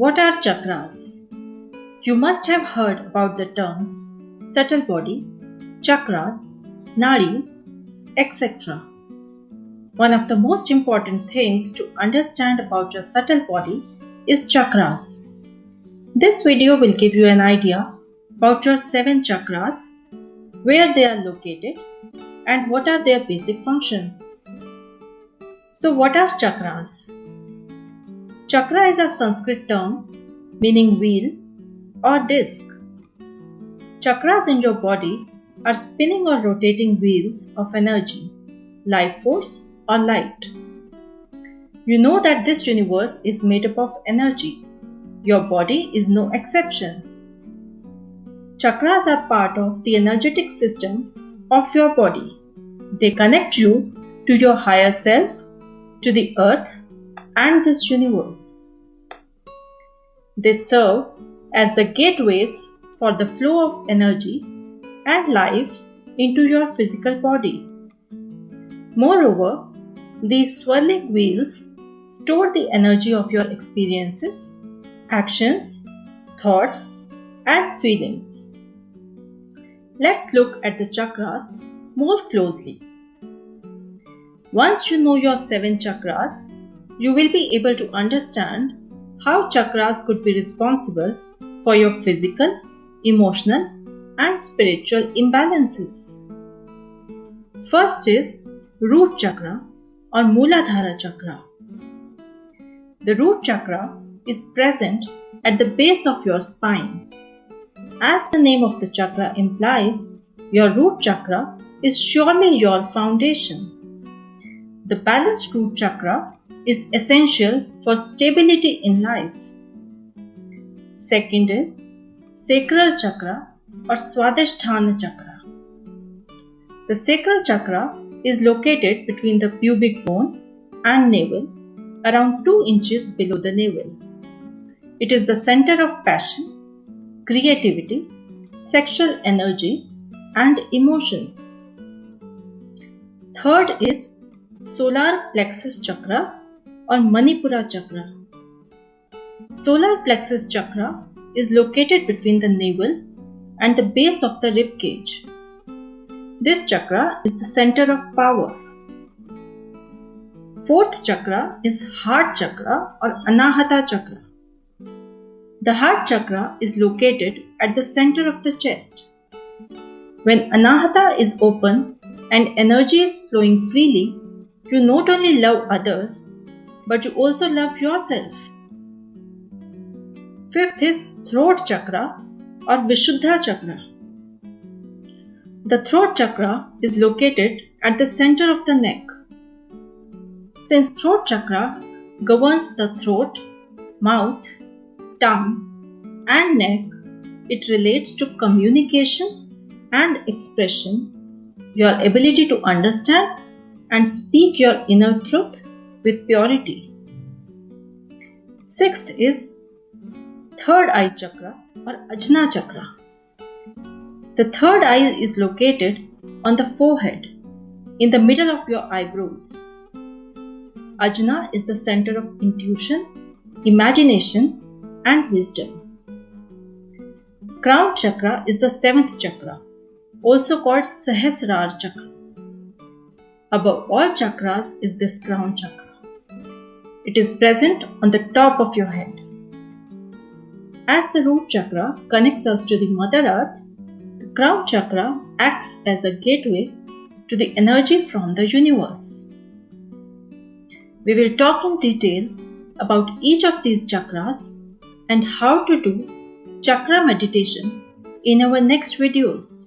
What are chakras? You must have heard about the terms subtle body, chakras, nadis, etc. One of the most important things to understand about your subtle body is chakras. This video will give you an idea about your 7 chakras, where they are located, and what are their basic functions. So what are chakras? Chakra is a Sanskrit term meaning wheel or disc. Chakras in your body are spinning or rotating wheels of energy, life force or light. You know that this universe is made up of energy. Your body is no exception. Chakras are part of the energetic system of your body. They connect you to your higher self, to the earth and this universe. They serve as the gateways for the flow of energy and life into your physical body. Moreover, these swirling wheels store the energy of your experiences, actions, thoughts, and feelings. Let's look at the chakras more closely. Once you know your 7 chakras, you will be able to understand how chakras could be responsible for your physical, emotional, and spiritual imbalances. First is root chakra or Mooladhara chakra. The root chakra is present at the base of your spine. As the name of the chakra implies, your root chakra is surely your foundation. The balanced root chakra is essential for stability in life. Second is sacral chakra or Swadhisthana chakra. The sacral chakra is located between the pubic bone and navel, around 2 inches below the navel. It is the center of passion, creativity, sexual energy, and emotions. Third is solar plexus chakra or Manipura chakra. Solar plexus chakra is located between the navel and the base of the rib cage. This chakra is the center of power. Fourth chakra is heart chakra or Anahata chakra. The heart chakra is located at the center of the chest. When Anahata is open and energy is flowing freely, you not only love others, but you also love yourself. Fifth is throat chakra or Vishuddha chakra. The throat chakra is located at the center of the neck. Since throat chakra governs the throat, mouth, tongue, and neck, it relates to communication and expression, your ability to understand and speak your inner truth with purity. Sixth is third eye chakra or Ajna chakra. The third eye is located on the forehead, in the middle of your eyebrows. Ajna is the center of intuition, imagination, and wisdom. Crown chakra is the 7th chakra, also called Sahasrara chakra. Above all chakras is this crown chakra. It is present on the top of your head. As the root chakra connects us to the Mother Earth, the crown chakra acts as a gateway to the energy from the universe. We will talk in detail about each of these chakras and how to do chakra meditation in our next videos.